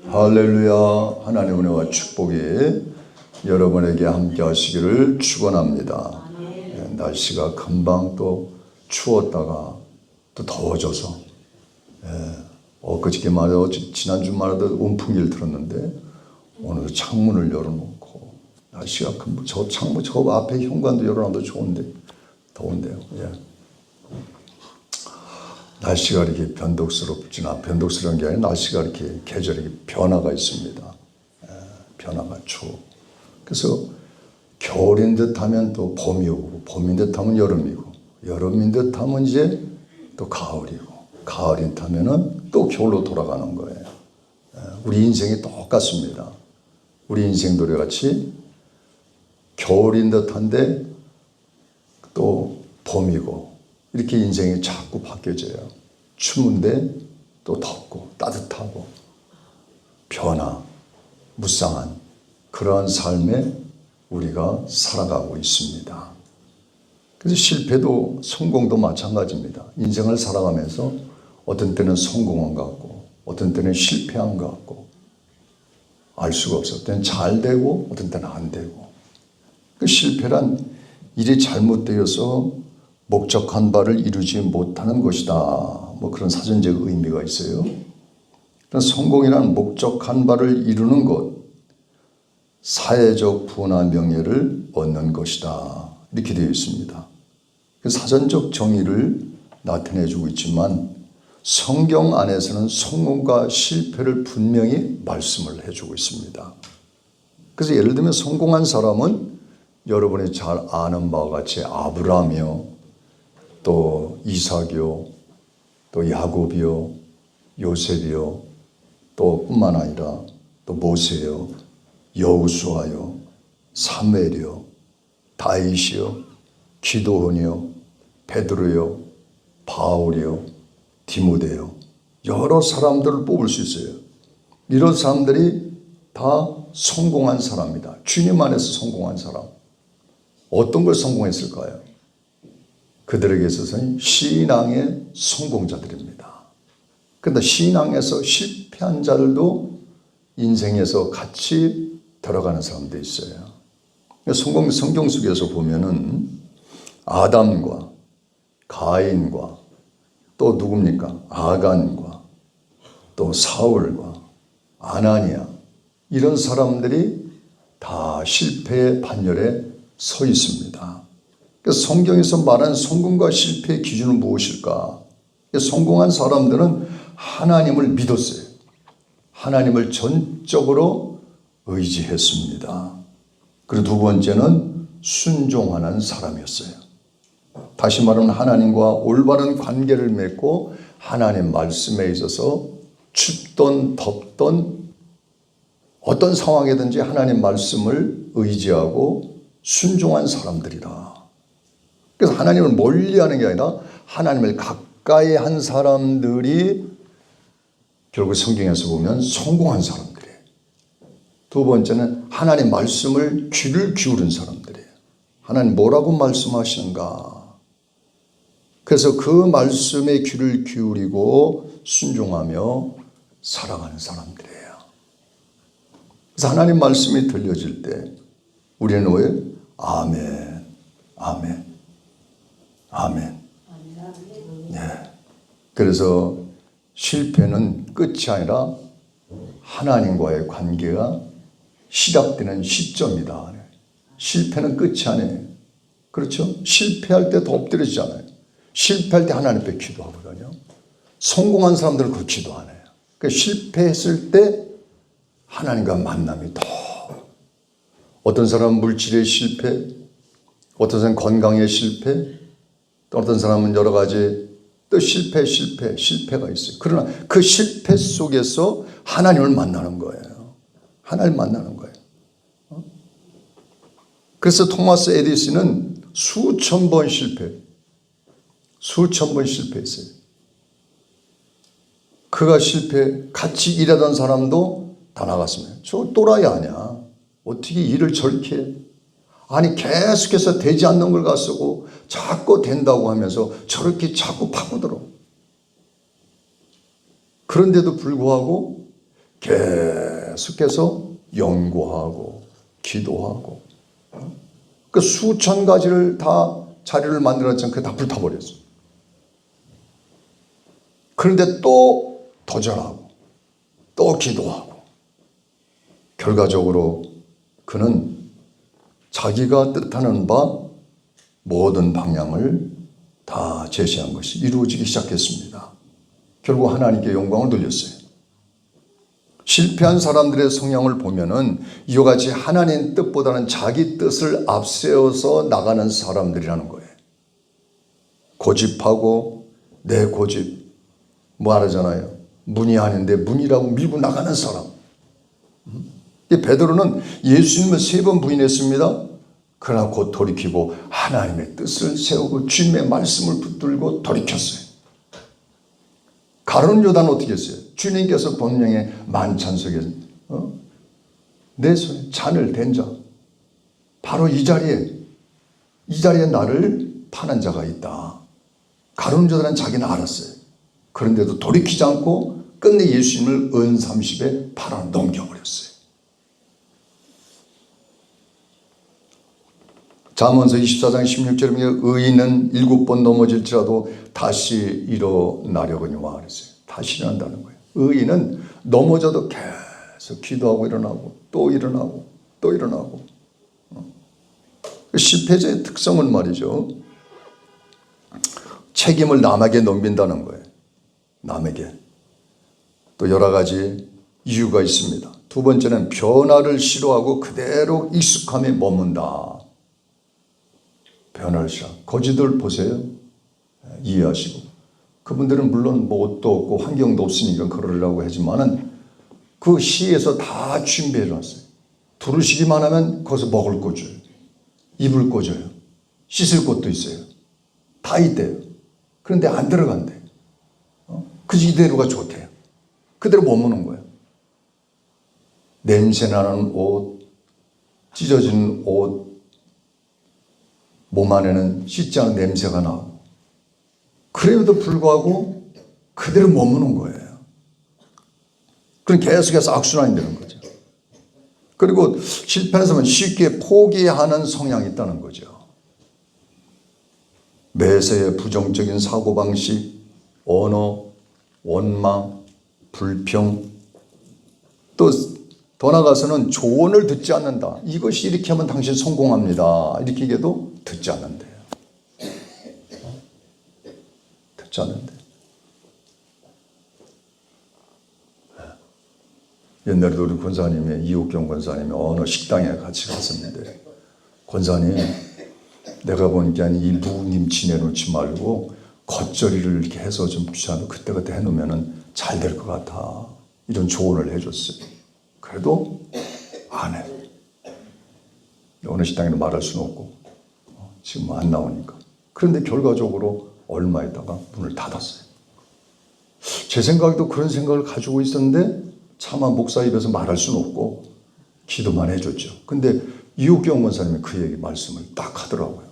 할렐루야. 하나님의 은혜와 축복이 여러분에게 함께 하시기를 축원합니다. 날씨가 금방 또 추웠다가 또 더워져서 엊그저께만 해도 지난주만 해도 온풍기를 틀었는데 오늘 창문을 열어놓고 날씨가 금방 저 창문 저 앞에 현관도 열어놔도 좋은데 더운데요. 날씨가 이렇게 변덕스러운 게 아니라 날씨가 이렇게 계절이 변화가 있습니다. 변화가 추워. 그래서 겨울인 듯 하면 또 봄이 오고, 봄인 듯 하면 여름이고, 여름인 듯 하면 이제 또 가을이고, 가을인 듯 하면은 또 겨울로 돌아가는 거예요. 우리 인생이 똑같습니다. 우리 인생도 같이 겨울인 듯 한데 또 봄이고, 이렇게 인생이 자꾸 바뀌어져요. 추운데 또 덥고 따뜻하고 변화, 무쌍한 그러한 삶에 우리가 살아가고 있습니다. 그래서 실패도 성공도 마찬가지입니다. 인생을 살아가면서 어떤 때는 성공한 것 같고 어떤 때는 실패한 것 같고 알 수가 없어요. 어떤 때는 잘 되고 어떤 때는 안 되고. 그 실패란 일이 잘못되어서 목적한 바를 이루지 못하는 것이다. 뭐 그런 사전적 의미가 있어요. 성공이란 목적한 바를 이루는 것, 사회적 부나 명예를 얻는 것이다. 이렇게 되어 있습니다. 사전적 정의를 나타내주고 있지만 성경 안에서는 성공과 실패를 분명히 말씀을 해주고 있습니다. 그래서 예를 들면 성공한 사람은 여러분이 잘 아는 바와 같이 아브라함이요, 또 이삭이요, 또 야곱이요, 요셉이요, 또 뿐만 아니라 또 모세요, 여호수아요, 사무엘이요, 다윗이요, 기도원이요, 베드로요, 바울이요, 디모데요, 여러 사람들을 뽑을 수 있어요. 이런 사람들이 다 성공한 사람이다. 주님 안에서 성공한 사람. 어떤 걸 성공했을까요? 그들에게 있어서는 신앙의 성공자들입니다. 그런데 신앙에서 실패한 자들도 인생에서 같이 들어가는 사람도 있어요. 성경 속에서 보면은 아담과 가인과 또 누굽니까? 아간과 또 사울과 아나니아 이런 사람들이 다 실패의 반열에 서 있습니다. 그래서 성경에서 말하는 성공과 실패의 기준은 무엇일까? 성공한 사람들은 하나님을 믿었어요. 하나님을 전적으로 의지했습니다. 그리고 두 번째는 순종하는 사람이었어요. 다시 말하면 하나님과 올바른 관계를 맺고 하나님 말씀에 있어서 춥던 덥던 어떤 상황이든지 하나님 말씀을 의지하고 순종한 사람들이다. 그래서 하나님을 멀리하는 게 아니라 하나님을 가까이 한 사람들이 결국 성경에서 보면 성공한 사람들이에요. 두 번째는 하나님 말씀을 귀를 기울인 사람들이에요. 하나님 뭐라고 말씀하시는가? 그래서 그 말씀에 귀를 기울이고 순종하며 살아가는 사람들이에요. 그래서 하나님 말씀이 들려질 때 우리는 왜? 아멘, 아멘, 아멘. 네. 그래서 실패는 끝이 아니라 하나님과의 관계가 시작되는 시점이다. 실패는 끝이 아니에요. 그렇죠? 실패할 때 더 엎드려지잖아요. 실패할 때 하나님 앞에 기도하거든요. 성공한 사람들은 그 기도 안 해요. 그러니까 실패했을 때 하나님과 만남이 더 어떤 사람은 물질의 실패, 어떤 사람은 건강의 실패, 또 어떤 사람은 여러 가지 또 실패가 있어요. 그러나 그 실패 속에서 하나님을 만나는 거예요. 하나님을 만나는 거예요. 그래서 토마스 에디슨은 수천 번 실패했어요. 그가 같이 일하던 사람도 다 나갔습니다. 저 또라이 아니야. 어떻게 일을 저렇게 해? 아니 계속해서 되지 않는 걸 가지고 자꾸 된다고 하면서 저렇게 자꾸 파고들어. 그런데도 불구하고 계속해서 연구하고 기도하고 그 수천 가지를 다 자료를 만들었지만 그게 다 불타버렸어요. 그런데 또 도전하고 또 기도하고 결과적으로 그는 자기가 뜻하는 바 모든 방향을 다 제시한 것이 이루어지기 시작했습니다. 결국 하나님께 영광을 돌렸어요. 실패한 사람들의 성향을 보면은 이와 같이 하나님 뜻보다는 자기 뜻을 앞세워서 나가는 사람들이라는 거예요. 고집하고 내 고집 말하잖아요. 문이 아닌데 문이라고 밀고 나가는 사람. 이 베드로는 예수님을 3번 부인했습니다. 그러나 곧 돌이키고 하나님의 뜻을 세우고 주님의 말씀을 붙들고 돌이켰어요. 가룟 요단 어떻게 했어요? 주님께서 본명의 만찬석에 내 손에 잔을 댄 자, 바로 이 자리에 나를 파는 자가 있다. 가룟 요단은 자기는 알았어요. 그런데도 돌이키지 않고 끝내 예수님을 은 30에 팔아 넘겨버렸어요. 잠언서 24장 16절에 보면 의인은 7번 넘어질지라도 다시 일어나려거니와 그랬어요. 다시 일어난다는 거예요. 의인은 넘어져도 계속 기도하고 일어나고 또 일어나고 또 일어나고. 실패자의 특성은 말이죠. 책임을 남에게 넘긴다는 거예요. 남에게. 또 여러 가지 이유가 있습니다. 두 번째는 변화를 싫어하고 그대로 익숙함에 머문다. 변화를 싫어. 거지들 보세요. 이해하시고. 그분들은 물론 뭐 옷도 없고 환경도 없으니까 그러려고 하지만은 그 시에서 다 준비해 놨어요. 두르시기만 하면 거기서 먹을 거 줘요. 입을 거 줘요. 씻을 것도 있어요. 다 있대요. 그런데 안 들어간대. 그 이대로가 좋대요. 그대로 머무는 거예요. 냄새나는 옷, 찢어진 옷, 몸 안에는 씻지 않은 냄새가 나고 그럼에도 불구하고 그대로 머무는 거예요. 그럼 계속해서 악순환이 되는 거죠. 그리고 실패한 사람은 쉽게 포기하는 성향이 있다는 거죠. 매사에 부정적인 사고방식, 언어, 원망, 불평, 또 더 나아가서는 조언을 듣지 않는다. 이것이 이렇게 하면 당신 성공합니다. 이렇게 얘기해도 듣지 않는데요. 듣지 않는데. 옛날에도 우리 권사님이 이옥경 권사님이 어느 식당에 같이 갔었는데 권사님 내가 보니까 이 무김치 내놓지 말고 겉절이를 이렇게 해서 좀 귀찮아도 그때그때 해놓으면 잘 될 것 같아. 이런 조언을 해줬어요. 그래도 안 해. 어느 식당에는 말할 수는 없고 지금 안 나오니까. 그런데 결과적으로 얼마 있다가 문을 닫았어요. 제 생각에도 그런 생각을 가지고 있었는데 차마 목사 입에서 말할 수는 없고 기도만 해줬죠. 근데 이옥경 권사님이 그 얘기 말씀을 딱 하더라고요.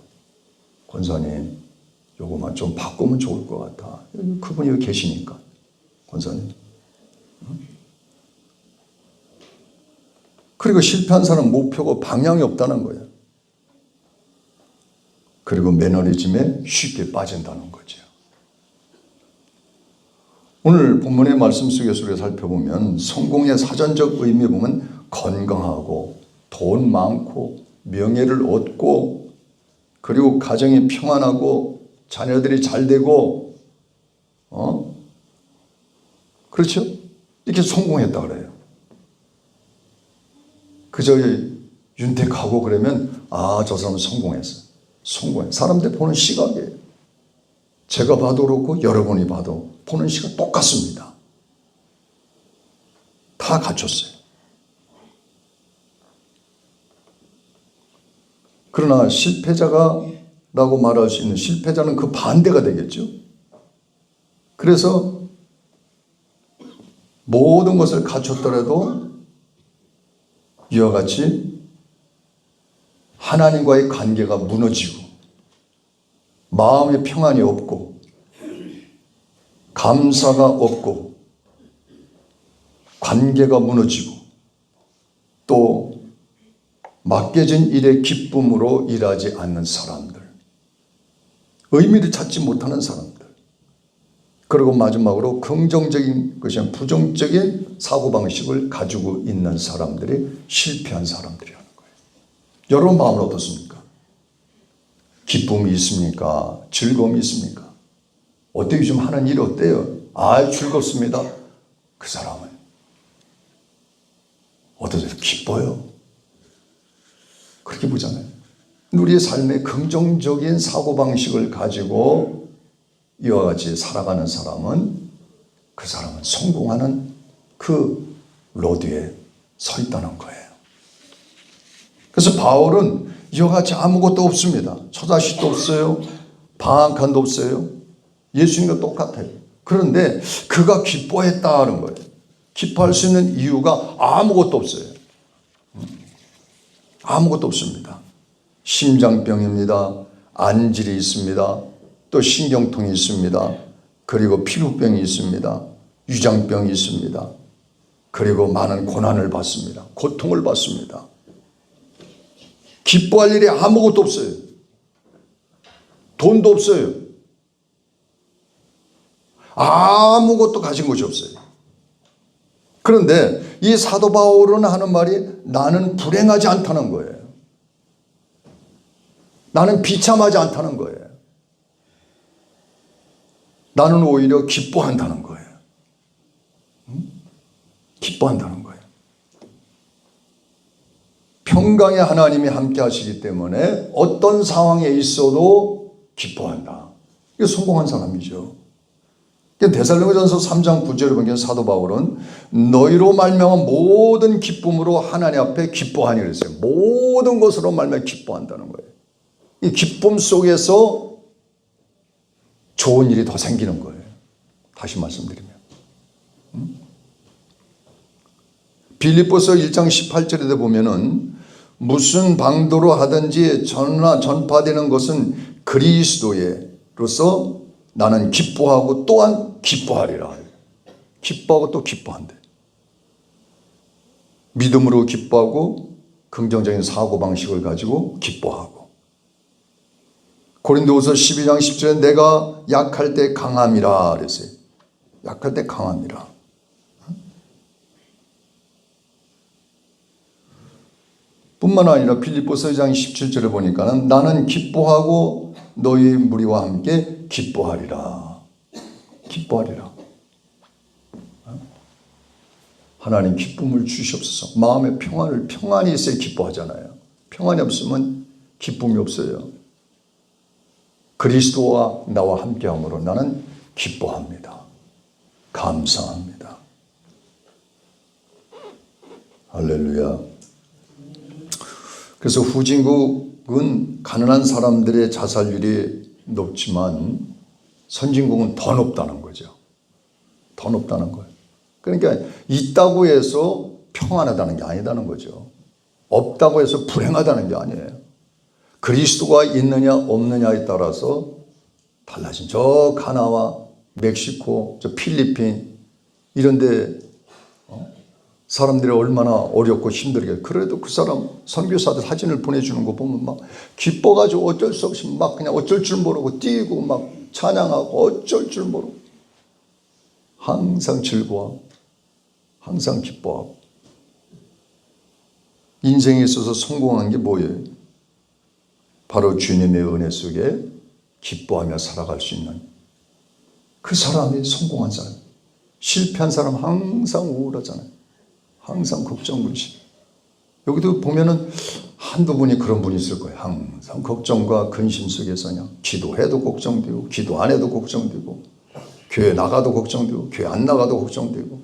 권사님 요거만 좀 바꾸면 좋을 것 같아. 그분이 여기 계시니까 권사님. 그리고 실패한 사람은 목표가 방향이 없다는 거예요. 그리고 매너리즘에 쉽게 빠진다는 거죠. 오늘 본문의 말씀 속에서 우리가 살펴보면 성공의 사전적 의미 보면 건강하고 돈 많고 명예를 얻고 그리고 가정이 평안하고 자녀들이 잘 되고 그렇죠? 이렇게 성공했다 그래요. 그저 윤택하고 그러면 저 사람은 성공했어. 성공해. 사람들 보는 시각이에요. 제가 봐도 그렇고 여러분이 봐도 보는 시각 똑같습니다. 다 갖췄어요. 그러나 실패자라고 말할 수 있는 실패자는 그 반대가 되겠죠. 그래서 모든 것을 갖췄더라도 이와 같이 하나님과의 관계가 무너지고 마음의 평안이 없고 감사가 없고 관계가 무너지고 또 맡겨진 일의 기쁨으로 일하지 않는 사람들, 의미를 찾지 못하는 사람들, 그리고 마지막으로 긍정적인 것이 아니라 부정적인 사고방식을 가지고 있는 사람들이 실패한 사람들이라는 거예요. 여러분 마음은 어떻습니까? 기쁨이 있습니까? 즐거움이 있습니까? 어때요? 요즘 하는 일이 어때요? 즐겁습니다. 그 사람은 어떠세요? 기뻐요. 그렇게 보잖아요. 우리의 삶에 긍정적인 사고방식을 가지고 이와 같이 살아가는 사람은 그 사람은 성공하는 그 로드에 서 있다는 거예요. 그래서 바울은 이와 같이 아무것도 없습니다. 처자식도 없어요. 방 한 칸도 없어요. 예수님과 똑같아요. 그런데 그가 기뻐했다는 거예요. 기뻐할 수 있는 이유가 아무것도 없어요. 아무것도 없습니다. 심장병입니다. 안질이 있습니다. 또 신경통이 있습니다. 그리고 피부병이 있습니다. 위장병이 있습니다. 그리고 많은 고난을 받습니다. 고통을 받습니다. 기뻐할 일이 아무것도 없어요. 돈도 없어요. 아무것도 가진 것이 없어요. 그런데 이 사도 바울은 하는 말이 나는 불행하지 않다는 거예요. 나는 비참하지 않다는 거예요. 나는 오히려 기뻐한다는 거예요. 기뻐한다는 거예요. 평강의 하나님이 함께 하시기 때문에 어떤 상황에 있어도 기뻐한다. 이게 성공한 사람이죠. 데살로니가전서 3장 9절에 보면 사도 바울은 너희로 말미암아 모든 기쁨으로 하나님 앞에 기뻐하니 그랬어요. 모든 것으로 말미암아 기뻐한다는 거예요. 이 기쁨 속에서 좋은 일이 더 생기는 거예요. 다시 말씀드리면 빌립보서 1장 18절에 보면은 무슨 방도로 하든지 전파되는 것은 그리스도로서 나는 기뻐하고 또한 기뻐하리라. 기뻐하고 또 기뻐한대. 믿음으로 기뻐하고 긍정적인 사고방식을 가지고 기뻐하고. 고린도후서 12장 10절에 내가 약할 때 강함이라 그랬어요. 약할 때 강함이라. 뿐만 아니라 빌립보서 2장 17절에 보니까는 나는 기뻐하고 너희 무리와 함께 기뻐하리라. 기뻐하리라. 하나님 기쁨을 주시옵소서. 마음의 평안이 있어야 기뻐하잖아요. 평안이 없으면 기쁨이 없어요. 그리스도와 나와 함께함으로 나는 기뻐합니다. 감사합니다. 할렐루야. 그래서 후진국은 가난한 사람들의 자살률이 높지만 선진국은 더 높다는 거죠. 더 높다는 거예요. 그러니까 있다고 해서 평안하다는 게 아니다는 거죠. 없다고 해서 불행하다는 게 아니에요. 그리스도가 있느냐 없느냐에 따라서 달라진 저 가나와 멕시코, 저 필리핀 이런 데 사람들이 얼마나 어렵고 힘들게 그래도 그 사람 선교사들 사진을 보내주는 거 보면 막 기뻐가지고 어쩔 수 없이 막 그냥 어쩔 줄 모르고 뛰고 막 찬양하고 어쩔 줄 모르고 항상 즐거워 항상 기뻐하고 인생에 있어서 성공한 게 뭐예요? 바로 주님의 은혜 속에 기뻐하며 살아갈 수 있는 그 사람이 성공한 사람. 실패한 사람 항상 우울하잖아요. 항상 걱정문신. 여기도 보면은 한두 분이 그런 분이 있을 거예요. 항상 걱정과 근심 속에서 그냥 기도해도 걱정되고 기도 안 해도 걱정되고 교회 나가도 걱정되고 교회 안 나가도 걱정되고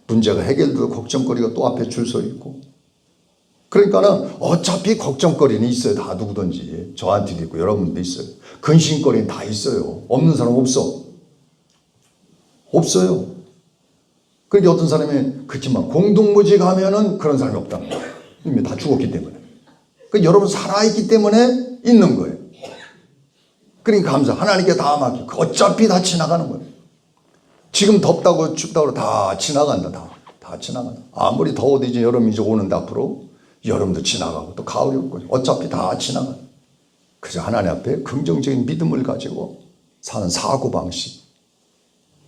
문제가 해결돼도 걱정거리가 또 앞에 줄 서 있고 그러니까는 어차피 걱정거리는 있어요. 다 누구든지 저한테도 있고 여러분도 있어요. 근심거리는 다 있어요. 없는 사람 없어. 없어요. 그러니까 어떤 사람이 그렇지만 공동무직하면은 그런 사람이 없다는 거예요. 이미 다 죽었기 때문에. 그러니까 여러분 살아있기 때문에 있는 거예요. 그러니까 감사. 하나님께 다 맡기고 어차피 다 지나가는 거예요. 지금 덥다고 춥다고 다 지나간다. 다 다 지나가요. 아무리 더워도 이제 여름이 이제 오는데 앞으로 여름도 지나가고 또 가을이 오고 어차피 다 지나가요. 그저 하나님 앞에 긍정적인 믿음을 가지고 사는 사고방식.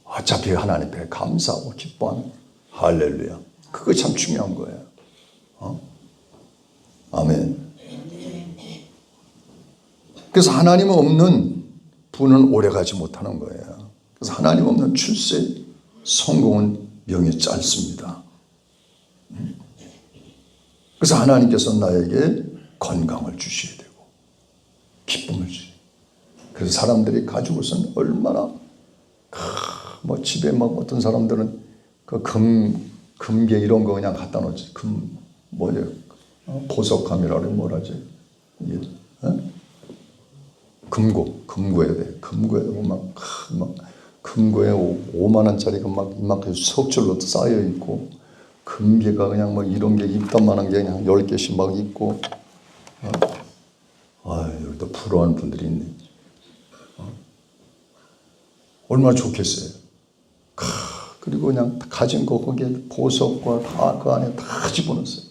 어차피 하나님 앞에 감사하고 기뻐하는 할렐루야. 그거 참 중요한 거예요. 아멘. 그래서 하나님 없는 부는 오래가지 못하는 거예요. 그래서 하나님 없는 출세, 성공은 명이 짧습니다. 그래서 하나님께서 나에게 건강을 주셔야 되고 기쁨을 주셔야 되고 그래서 사람들이 가지고서는 얼마나 뭐 집에 막 어떤 사람들은 그 금괴 이런 거 그냥 갖다 놓지. 뭐예요? 보석함이라 그래 뭐라지? 금고에 돼. 금고에 막 금고에 5만 원짜리가 막 이만큼 석줄로 쌓여 있고 금괴가 그냥 막 이런 게 입단만한 게 그냥 10개씩 막 있고. 여기도 부러워하는 분들이 있네. 얼마나 좋겠어요. 그리고 그냥 가진 거 거기에 보석과 다 그 안에 다 집어넣었어요.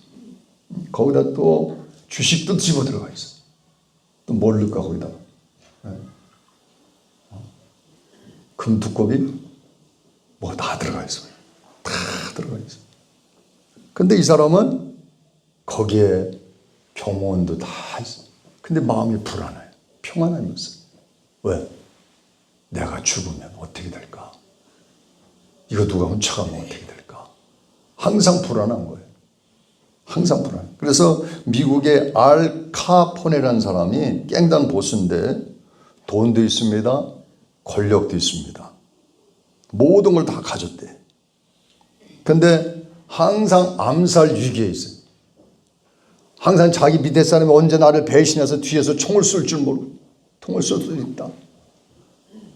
거기다 또 주식도 집어 들어가 있어요. 또 뭘 넣을까 거기다. 금 두꺼비 뭐 다 들어가 있어요. 다 들어가 있어요. 근데 이 사람은 거기에 병원도 다 있어요. 근데 마음이 불안해요. 평안함이 없어요. 왜? 내가 죽으면 어떻게 될까? 이거 누가 훔쳐가면 어떻게 될까? 항상 불안한 거예요. 항상 불안. 그래서 미국의 알 카포네라는 사람이 깽단 보수인데 돈도 있습니다. 권력도 있습니다. 모든 걸 다 가졌대. 근데 항상 암살 위기에 있어요. 항상 자기 밑에 사람이 언제 나를 배신해서 뒤에서 총을 쏠 줄 모르고 총을 쏠 수도 있다.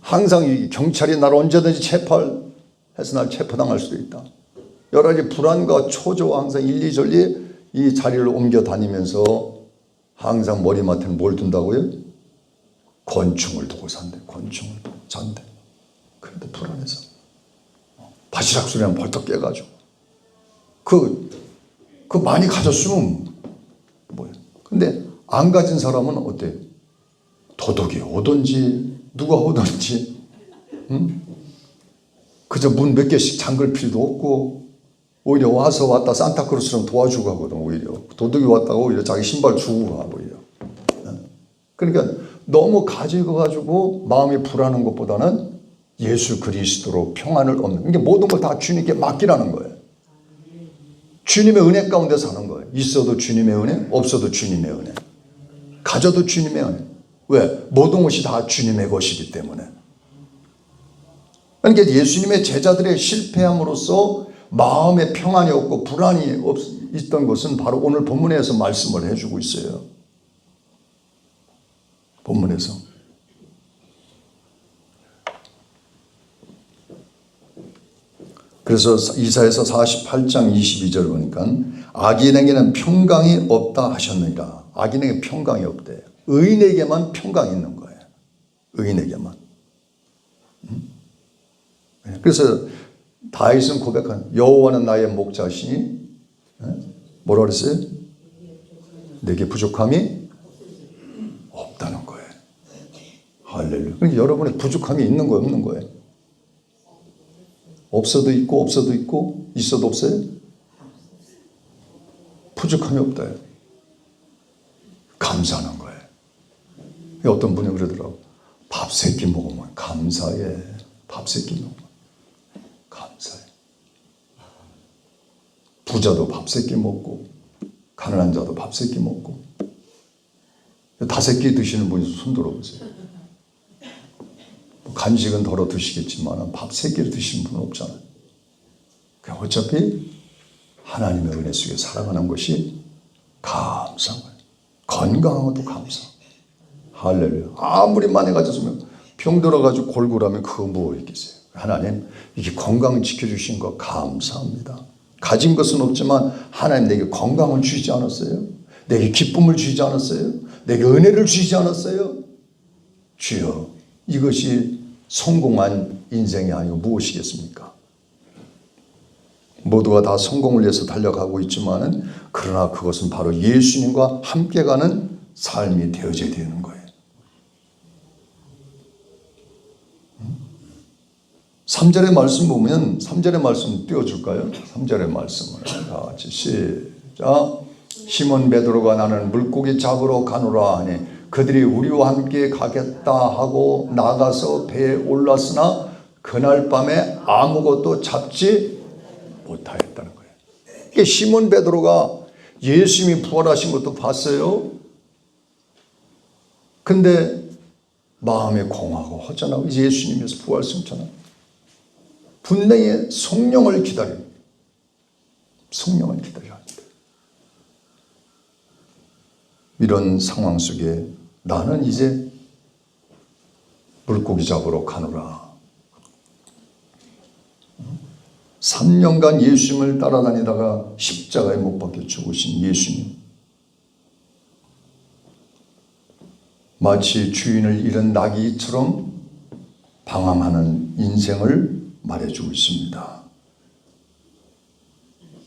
항상 위기. 경찰이 나를 언제든지 체포해서 날 체포당할 수도 있다. 여러 가지 불안과 초조와 항상 일리절리 이 자리를 옮겨 다니면서 항상 머리맡에는 뭘 둔다고요? 권총을 두고 산대. 권총을 두고 잔대. 그래도 불안해서 바시락 소리만 벌떡 깨가지고 그 많이 가졌으면 뭐예요? 근데 안 가진 사람은 어때요? 도둑이 오든지 누가 오든지 그저 문 몇 개씩 잠글 필요도 없고 오히려 와서 왔다 산타크로스랑 도와주고 하거든. 오히려 도둑이 왔다가 오히려 자기 신발 주고 가 오히려. 그러니까 너무 가지고 가지고 마음이 불안한 것보다는 예수 그리스도로 평안을 얻는. 그러니까 모든 걸 다 주님께 맡기라는 거예요. 주님의 은혜 가운데 사는 거예요. 있어도 주님의 은혜, 없어도 주님의 은혜. 가져도 주님의 은혜. 왜? 모든 것이 다 주님의 것이기 때문에. 그러니까 예수님의 제자들의 실패함으로써 마음에 평안이 없고 불안이 있던 것은 바로 오늘 본문에서 말씀을 해주고 있어요. 본문에서. 그래서 이사야서 48장 22절 보니까 악인에게는 평강이 없다 하셨느니라. 악인에게 평강이 없대요. 의인에게만 평강이 있는 거예요. 의인에게만. 그래서 다윗은 고백한 여호와는 나의 목자시니 뭐라 그랬어요? 내게 부족함이 없다는 거예요. 할렐루야. 그러니까 여러분의 부족함이 있는 거예요, 없는 거예요? 없어도 있고 없어도 있고 있어도 없어요? 부족함이 없다요. 감사하는 거예요. 어떤 분이 그러더라고. 밥 세 끼 먹으면 감사해. 밥 세 끼 먹으면 감사해. 부자도 밥 세 끼 먹고 가난한 자도 밥 세 끼 먹고 5끼 드시는 분이 손 들어보세요. 간식은 덜어 드시겠지만 밥 3끼를 드시는 분은 없잖아요. 그냥 어차피 하나님의 은혜 속에 살아가는 것이 감사한 거예요. 건강한 것도 감사. 할렐루야. 아무리 많이 가졌으면 병 들어가지고 골골하면 그거 뭐 있겠어요. 하나님 이게 건강을 지켜주신 거 감사합니다. 가진 것은 없지만 하나님 내게 건강을 주시지 않았어요? 내게 기쁨을 주시지 않았어요? 내게 은혜를 주시지 않았어요? 주여, 이것이 성공한 인생이 아니고 무엇이겠습니까? 모두가 다 성공을 위해서 달려가고 있지만은 그러나 그것은 바로 예수님과 함께 가는 삶이 되어져야 되는 거예요. 3절의 말씀 보면 3절의 말씀 띄워줄까요? 3절의 말씀을 다 같이 시작. 시몬 베드로가 나는 물고기 잡으러 가노라 하니 그들이 우리와 함께 가겠다 하고 나가서 배에 올랐으나 그날 밤에 아무것도 잡지 못하였다는 거예요. 이게 시몬 베드로가 예수님이 부활하신 것도 봤어요. 근데 마음에 공하고 허전하고 예수님께서 부활승천하고 분명히 성령을 기다립니다. 성령을 기다려야 합니다. 이런 상황 속에 나는 이제 물고기 잡으러 가노라. 3년간 예수님을 따라다니다가 십자가에 못 박혀 죽으신 예수님. 마치 주인을 잃은 나귀처럼 방황하는 인생을 말해주고 있습니다.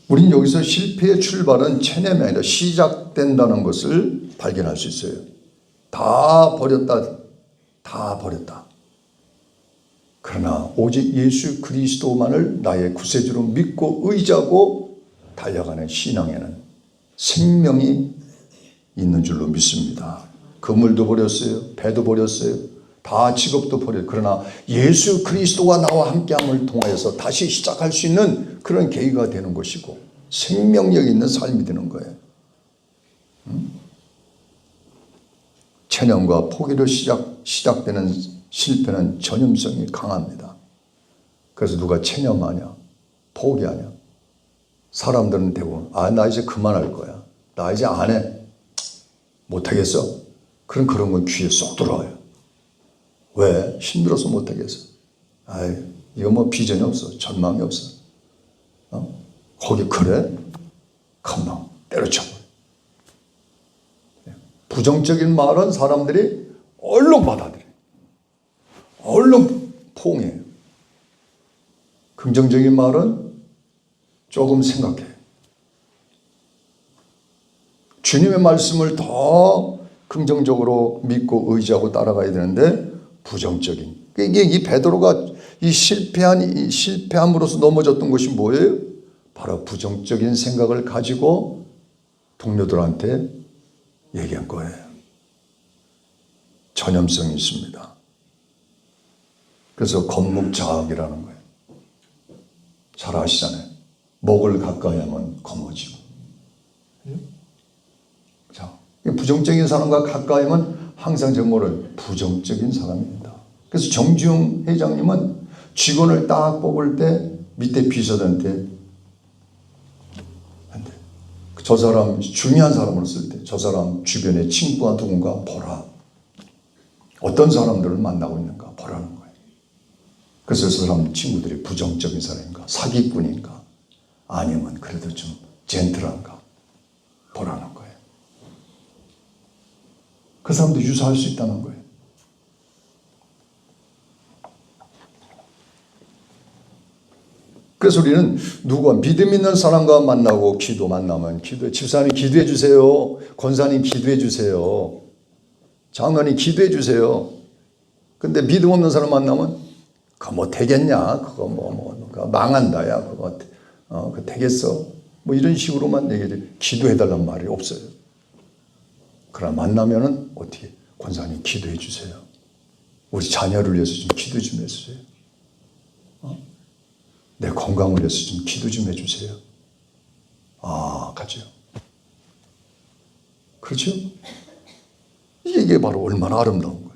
우린 여기서 실패의 출발은 체념이 아니라 시작된다는 것을 발견할 수 있어요. 다 버렸다. 다 버렸다. 그러나 오직 예수 그리스도만을 나의 구세주로 믿고 의지하고 달려가는 신앙에는 생명이 있는 줄로 믿습니다. 그물도 버렸어요. 배도 버렸어요. 다 직업도 버렸어요. 그러나 예수 그리스도가 나와 함께함을 통해서 다시 시작할 수 있는 그런 계기가 되는 것이고 생명력 있는 삶이 되는 거예요. 체념과 포기로 시작되는 실패는 전염성이 강합니다. 그래서 누가 체념하냐, 포기하냐. 사람들은 대부분 나 이제 그만할 거야. 나 이제 안 해. 못하겠어. 그런 건 귀에 쏙 들어와요. 왜? 힘들어서 못하겠어. 이거 뭐 비전이 없어. 전망이 없어. 거기 그래? 금방 때려쳐버려. 부정적인 말은 사람들이 얼른 받아들여요. 얼른 포옹해요. 긍정적인 말은 조금 생각해요. 주님의 말씀을 더 긍정적으로 믿고 의지하고 따라가야 되는데 부정적인. 이게 이 베드로가 이 실패함으로써 넘어졌던 것이 뭐예요? 바로 부정적인 생각을 가지고 동료들한테 얘기한 거예요. 전염성이 있습니다. 그래서 겁묵자학이라는 거예요. 잘 아시잖아요. 목을 가까이 하면 검어지고. 자, 부정적인 사람과 가까이 하면 항상 정말은 부정적인 사람입니다. 그래서 정주영 회장님은 직원을 딱 뽑을 때 밑에 비서들한테 저 사람 중요한 사람으로 쓸 때 저 사람 주변에 친구가 누군가 보라. 어떤 사람들을 만나고 있는가 보라는 거예요. 그래서 저 사람 친구들이 부정적인 사람인가 사기꾼인가 아니면 그래도 좀 젠틀한가 보라는 거예요. 그 사람도 유사할 수 있다는 거예요. 그래서 우리는 누가 믿음 있는 사람과 만나고 기도 만나면 집사님 기도해 주세요. 권사님 기도해 주세요. 장로님 기도해 주세요. 근데 믿음 없는 사람 만나면 그거 뭐 되겠냐? 그거 망한다. 야 그거 되겠어? 뭐 이런 식으로만 얘기해. 기도해 달란 말이 없어요. 그러나 만나면은 어떻게? 권사님 기도해 주세요. 우리 자녀를 위해서 좀 기도 좀 해주세요. 내 건강을 위해서 좀 기도 좀 해주세요. 가죠. 그렇죠? 이게 바로 얼마나 아름다운 거예요.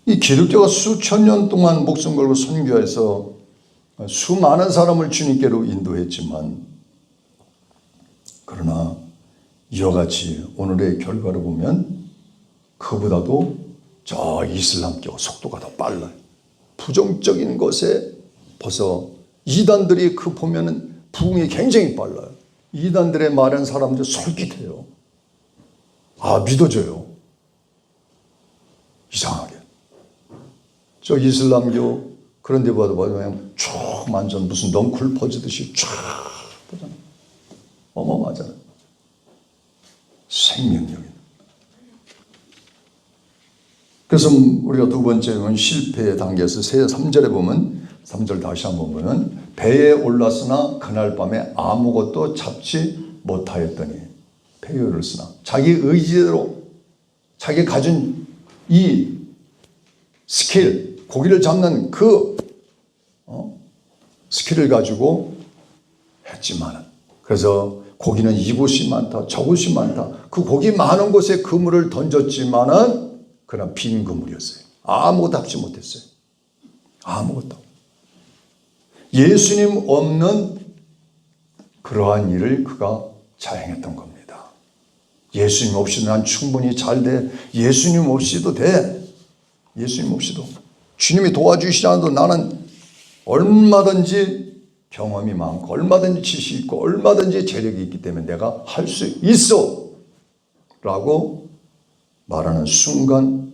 이 기독교가 수천 년 동안 목숨 걸고 선교해서 수많은 사람을 주님께로 인도했지만 그러나 이와 같이 오늘의 결과를 보면 그보다도 저 이슬람교 속도가 더 빨라요. 부정적인 것에 벌써 이단들이 보면은 부흥이 굉장히 빨라요. 이단들의 말한 사람들 솔깃해요. 믿어져요. 이상하게. 저 이슬람교 그런 데 봐도 그냥 쫙 쭉 만져 무슨 넝쿨 퍼지듯이 쫙 퍼져. 어마어마하잖아요. 생명력이. 그래서 우리가 두 번째 보면 실패의 단계에서 3절에 보면 3절 다시 한번 보면 배에 올랐으나 그날 밤에 아무것도 잡지 못하였더니 배에 올랐으나 자기 의지대로 자기 가진 이 스킬 고기를 잡는 그 스킬을 가지고 했지만 그래서 고기는 이곳이 많다 저곳이 많다 그 고기 많은 곳에 그물을 던졌지만은 그러나 빈 그물이었어요. 아무것도 잡지 못했어요. 아무것도. 예수님 없는 그러한 일을 그가 자행했던 겁니다. 예수님 없이도 난 충분히 잘 돼. 예수님 없이도 돼. 예수님 없이도. 주님이 도와주시지 않아도 나는 얼마든지 경험이 많고 얼마든지 지식이 있고 얼마든지 재력이 있기 때문에 내가 할 수 있어 라고 말하는 순간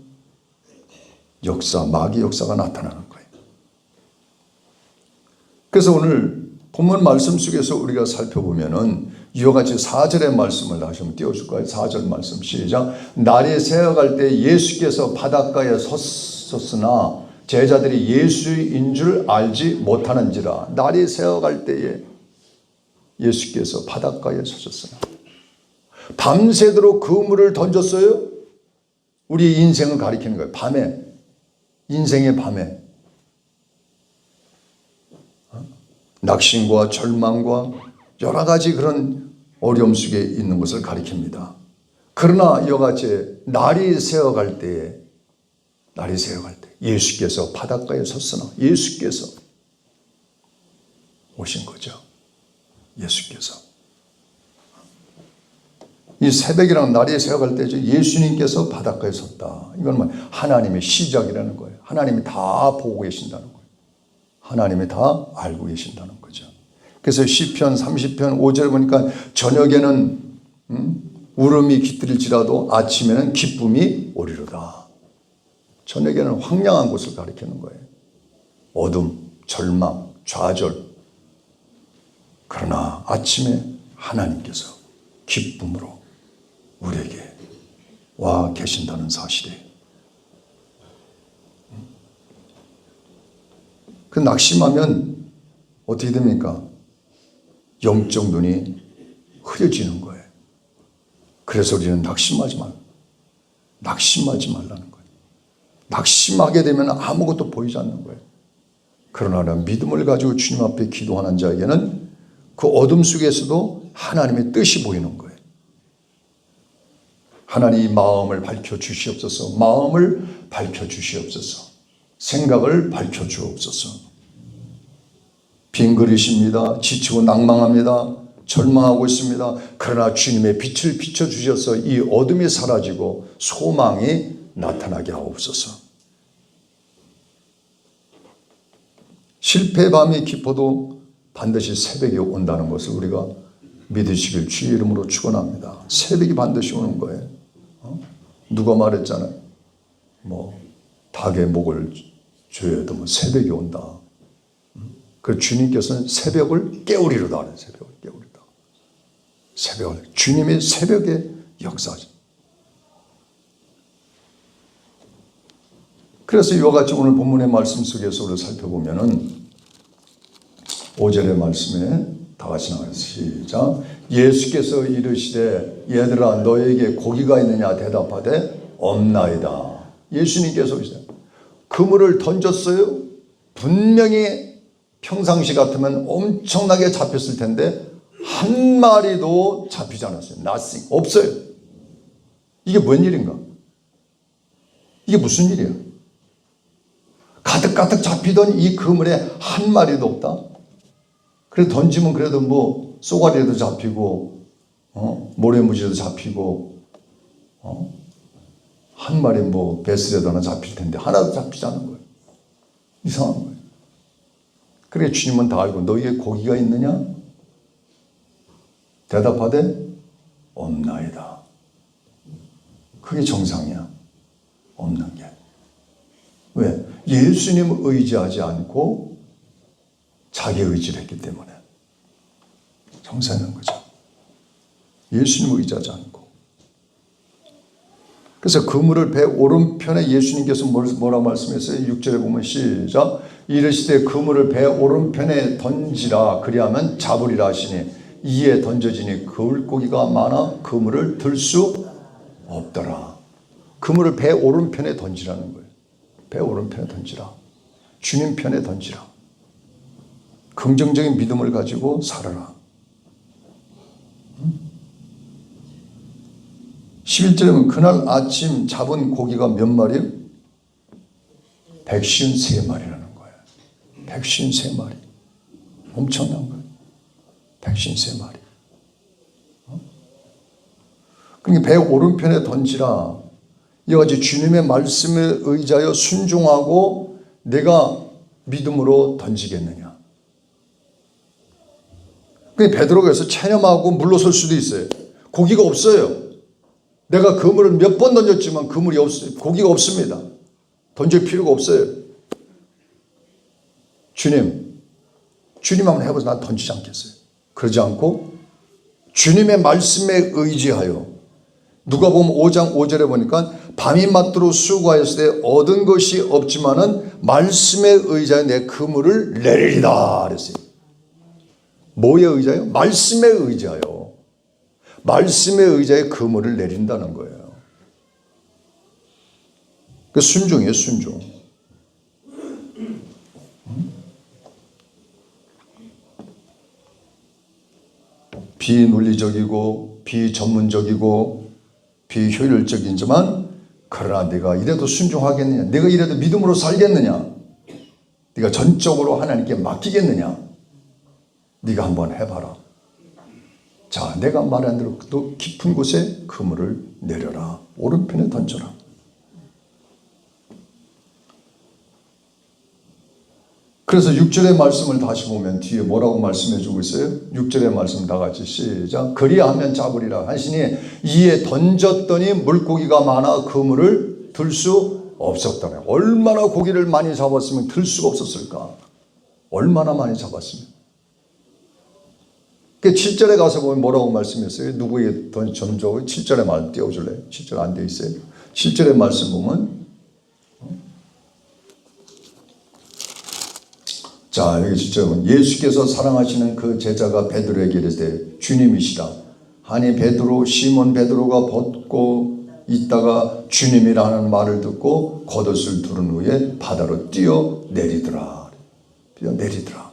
역사, 마귀 역사가 나타나는 거예요. 그래서 오늘 본문 말씀 속에서 우리가 살펴보면은 이와 같이 4절의 말씀을 다시 한번 띄워줄 거예요. 4절 말씀 시작. 날이 새어갈 때 예수께서 바닷가에 섰으나 제자들이 예수인 줄 알지 못하는지라. 날이 새어갈 때에 예수께서 바닷가에 서셨으나 밤새도록 그물을 던졌어요. 우리 인생을 가리키는 거예요. 밤에. 인생의 밤에. 낙심과 절망과 여러 가지 그런 어려움 속에 있는 것을 가리킵니다. 그러나 이와 같이 날이 새어갈 때에 예수께서 바닷가에 섰으나 예수께서 오신 거죠. 예수께서. 이 새벽이랑 날이 새어갈 때 예수님께서 바닷가에 섰다. 이건 하나님의 시작이라는 거예요. 하나님이 다 보고 계신다는 거예요. 하나님이 다 알고 계신다는 거죠. 그래서 시편 30편 5절에 보니까 저녁에는 울음이 깃들일지라도 아침에는 기쁨이 오리로다. 저녁에는 황량한 곳을 가리키는 거예요. 어둠, 절망, 좌절. 그러나 아침에 하나님께서 기쁨으로 우리에게 와 계신다는 사실이에요. 그 낙심하면 어떻게 됩니까? 영적 눈이 흐려지는 거예요. 그래서 우리는 낙심하지 말라는 거예요. 낙심하게 되면 아무것도 보이지 않는 거예요. 그러나 믿음을 가지고 주님 앞에 기도하는 자에게는 그 어둠 속에서도 하나님의 뜻이 보이는 거예요. 하나님 마음을 밝혀주시옵소서. 마음을 밝혀주시옵소서. 생각을 밝혀주옵소서. 빈 그릇입니다. 지치고 낭망합니다. 절망하고 있습니다. 그러나 주님의 빛을 비춰주셔서 이 어둠이 사라지고 소망이 나타나게 하옵소서. 실패의 밤이 깊어도 반드시 새벽이 온다는 것을 우리가 믿으시길 주의 이름으로 축원합니다. 새벽이 반드시 오는 거예요. 누가 말했잖아요. 닭의 목을 조여도 새벽이 온다. 그 주님께서는 새벽을 깨우리로다. 새벽을 깨우리다. 새벽을. 주님의 새벽의 역사죠. 그래서 이와 같이 오늘 본문의 말씀 속에서 우리 살펴보면은 5절의 말씀에 다 같이 나와요. 시작. 예수께서 이르시되 얘들아 너에게 고기가 있느냐 대답하되 없나이다. 예수님께서 오시되 그물을 던졌어요. 분명히 평상시 같으면 엄청나게 잡혔을 텐데 한 마리도 잡히지 않았어요. nothing. 없어요. 이게 뭔 일인가? 이게 무슨 일이야? 가득가득 잡히던 이 그물에 한 마리도 없다? 그래 던지면 그래도 쏘가리에도 잡히고 모래무지에도 잡히고 한 마리 뱃슬에도 하나 잡힐 텐데 하나도 잡히지 않은 거예요. 이상한 거예요. 그래 주님은 다 알고 너희의 고기가 있느냐? 대답하되 없나이다. 그게 정상이야. 없는 게. 왜? 예수님을 의지하지 않고 자기 의지를 했기 때문에 정사하는 거죠. 예수님을 의지하지 않고. 그래서 그물을 배 오른편에 예수님께서 뭐라고 말씀했어요? 6절에 보면 시작. 이르시되 그물을 배 오른편에 던지라 그리하면 잡으리라 하시니 이에 던져지니 그 물고기가 많아 그물을 들 수 없더라. 그물을 배 오른편에 던지라는 거예요. 배 오른편에 던지라. 주님 편에 던지라. 긍정적인 믿음을 가지고 살아라. 11절에 보면 그날 아침 잡은 고기가 몇 마리? 153마리라는 거예요. 153마리. 엄청난 거예요. 153마리. 그러니까 배 오른편에 던지라. 이와 같이 주님의 말씀에 의지하여 순종하고 내가 믿음으로 던지겠느냐. 그러니까 베드로가 여기서 체념하고 물러설 수도 있어요. 고기가 없어요. 내가 그물을 몇 번 던졌지만 그물이 없어요. 고기가 없습니다. 던질 필요가 없어요. 주님 한번 해보세요. 난 던지지 않겠어요. 그러지 않고 주님의 말씀에 의지하여 누가복음 5장 5절에 보니까 밤이 맞도록 수고하였을 때 얻은 것이 없지만은 말씀에 의지하여 내 그물을 내리리다 그랬어요. 뭐에 의지하여? 말씀에 의지하여. 말씀에 의지하여 그물을 내린다는 거예요. 그 순종이에요, 순종. 비논리적이고 비전문적이고 비효율적이지만 그러나 네가 이래도 순종하겠느냐? 네가 이래도 믿음으로 살겠느냐? 네가 전적으로 하나님께 맡기겠느냐? 네가 한번 해봐라. 자, 내가 말한 대로 또 깊은 곳에 그물을 내려라. 오른편에 던져라. 그래서 6절의 말씀을 다시 보면 뒤에 뭐라고 말씀해 주고 있어요? 6절의 말씀 다 같이 시작. 그리하면 잡으리라 하시니 이에 던졌더니 물고기가 많아 그물을 들 수 없었다며. 얼마나 고기를 많이 잡았으면 들 수가 없었을까? 얼마나 많이 잡았으면. 그 7절에 가서 보면 뭐라고 말씀했어요? 누구에게 전적으로 7절에 말 띄워줄래요? 7절 안 돼 있어요. 7절의 말씀 보면 자, 여기 7절은 예수께서 사랑하시는 그 제자가 베드로에게 이르되 주님이시라 하니 베드로 시몬 베드로가 벗고 있다가 주님이라는 말을 듣고 겉옷을 두른 후에 바다로 뛰어내리더라. 뛰어내리더라.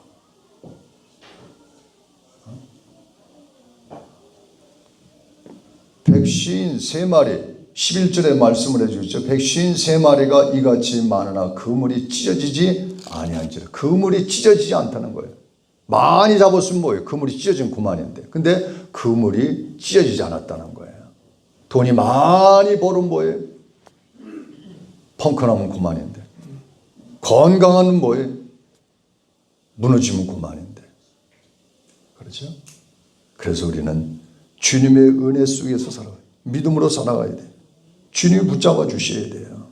153마리 11절에 말씀을 해주죠. 153마리가 이같이 많으나 그물이 찢어지지 아니한지라. 그물이 찢어지지 않다는 거예요. 많이 잡았으면 뭐예요? 그물이 찢어지면 그만인데. 근데 그물이 찢어지지 않았다는 거예요. 돈이 많이 벌은 뭐예요? 펑크나면 그만인데. 건강한 뭐예요? 무너지면 그만인데. 그렇죠? 그래서 우리는 주님의 은혜 속에서 살아가요. 믿음으로 살아가야 돼요. 주님이 붙잡아 주셔야 돼요.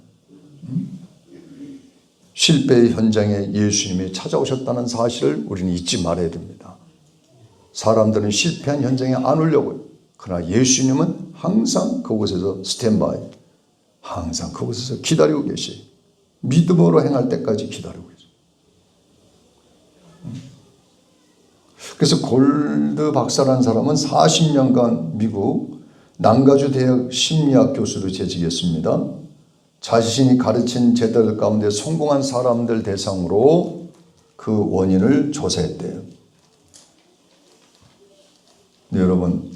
실패의 현장에 예수님이 찾아오셨다는 사실을 우리는 잊지 말아야 됩니다. 사람들은 실패한 현장에 안 오려고요. 그러나 예수님은 항상 그곳에서 스탠바이, 항상 그곳에서 기다리고 계셔요. 믿음으로 행할 때까지 기다리고 계세요. 그래서 골드 박사라는 사람은 40년간 미국 난가주 대학 심리학 교수로 재직했습니다. 자신이 가르친 제자들 가운데 성공한 사람들 대상으로 그 원인을 조사했대요. 네, 여러분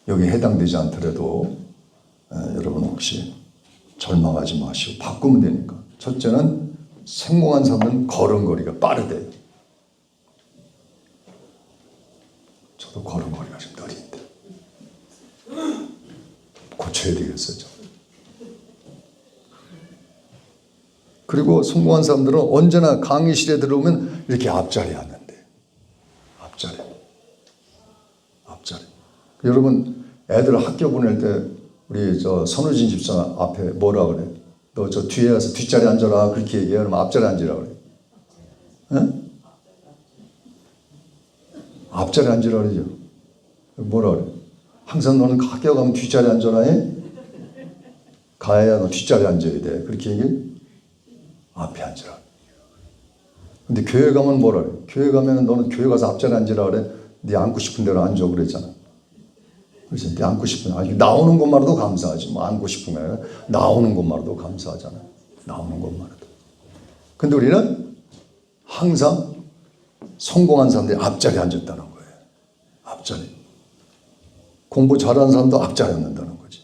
여기 해당되지 않더라도 여러분 혹시 절망하지 마시고 바꾸면 되니까. 첫째는 성공한 사람은 걸음걸이가 빠르대요. 저도 걸음걸이가 좀 느린데 고쳐야 되겠어요. 그리고 성공한 사람들은 언제나 강의실에 들어오면 이렇게 앞자리에 앉는데. 앞자리. 여러분 애들 학교 보낼 때 우리 저 선우진 집사 앞에 뭐라 그래? 너 저 뒤에 가서 뒷자리 앉아라 그렇게 얘기하면 앞자리 앉으라 그래. 응? 앞자리에 앉으라 그러죠. 뭐라 그래? 항상 너는 학교 가면 뒷자리에 앉아라 해? 가야 너 뒷자리에 앉아야 돼. 그렇게 얘기해? 앞에 앉으라. 근데 교회 가면 뭐라 그래? 교회 가면 너는 교회 가서 앞자리에 앉으라 그래? 네 앉고 싶은 대로 앉아 그랬잖아. 그래서 네 앉고 싶은 아니 나오는 것만으로도 감사하지. 뭐 앉고 싶은 게 아니라 나오는 것만으로도 감사하잖아. 나오는 것만으로도. 근데 우리는 항상 성공한 사람들이 앞자리에 앉았다는 거예요. 앞자리. 공부 잘하는 사람도 앞자리에 앉는다는 거지.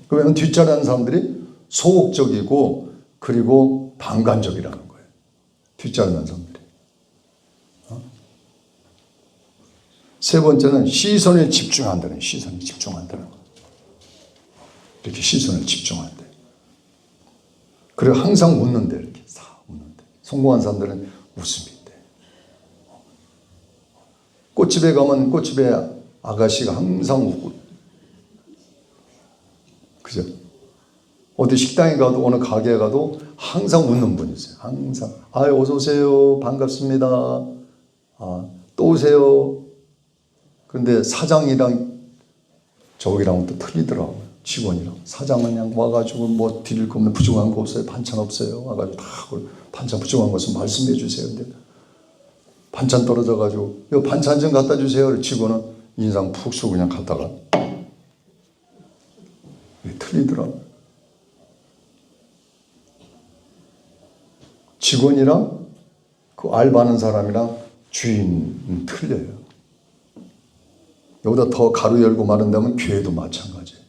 그러면 뒷자리에 앉는 사람들이 소극적이고 그리고 방관적이라는 거예요. 뒷자리에 앉는 사람들이. 세 번째는 시선에 집중한다는 거예요. 시선에 집중한다는 거예요. 이렇게 시선을 집중한대. 그리고 항상 웃는데 이렇게 싹 웃는데. 성공한 사람들은 웃음이 있대. 꽃집에 가면 꽃집에 아가씨가 항상 웃고, 그죠? 어디 식당에 가도 어느 가게에 가도 항상 웃는 분이 있어요. 항상 아유 어서 오세요 반갑습니다. 또 오세요. 그런데 사장이랑 저기랑은 또 틀리더라고요. 직원이랑. 사장은 그냥 와가지고 뭐 드릴 거 없는 부족한 거 없어요. 반찬 없어요. 와가지고 다 반찬 부족한 것은 말씀해 주세요. 근데 반찬 떨어져가지고 이 반찬 좀 갖다 주세요. 직원은 인상 푹 쓰고 그냥 갔다가 틀리더라고요. 직원이랑 그 알바하는 사람이랑 주인은 틀려요. 여기다 더 가로 열고 말한다면 교회도 마찬가지예요.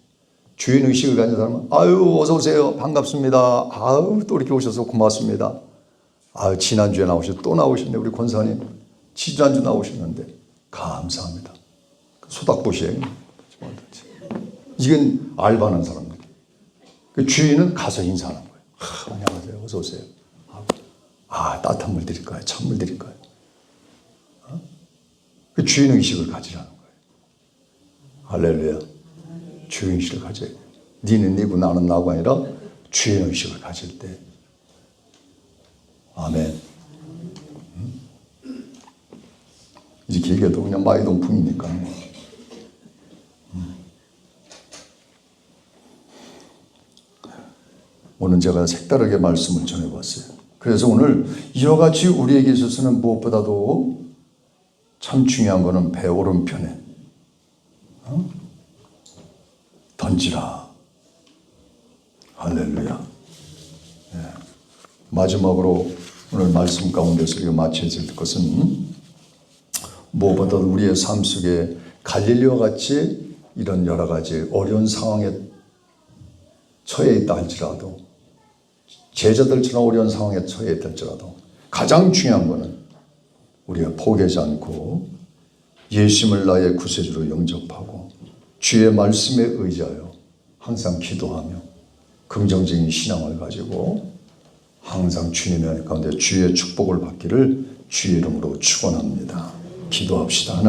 주인 의식을 가진 사람은 아유 어서 오세요 반갑습니다. 아유 또 이렇게 오셔서 고맙습니다. 아유 지난주에 나오셨 또 나오셨네 우리 권사님. 지난주 나오셨는데 감사합니다. 소닥보시에요. 이건 알바하는 사람들. 그 주인은 가서 인사하는 거예요. 안녕하세요 어서 오세요. 따뜻한 물 드릴 거예요. 찬물 드릴 거예요. 그 주인 의식을 가지라는 거예요. 할렐루야. 주인 의식을 가져야 돼요. 니는 니고 나는 나가 아니라 주인 의식을 가질 때. 아멘. 이렇게 얘기해도 그냥 마이동풍이니까. 오늘 제가 색다르게 말씀을 전해봤어요. 그래서 오늘 이와 같이 우리에게 있어서는 무엇보다도 참 중요한 것은 배 오른편에 던지라. 할렐루야. 네. 마지막으로 오늘 말씀 가운데서 우리가 마쳐야 될 것은 무엇보다도 우리의 삶 속에 갈릴리와 같이 이런 여러 가지 어려운 상황에 처해 있다 할지라도 제자들처럼 어려운 상황에 처해 있다 할지라도 가장 중요한 것은 우리가 포기하지 않고 예수님을 나의 구세주로 영접하고 주의 말씀에 의지하여 항상 기도하며 긍정적인 신앙을 가지고 항상 주님의 가운데 주의 축복을 받기를 주의 이름으로 축원합니다. 기도합시다.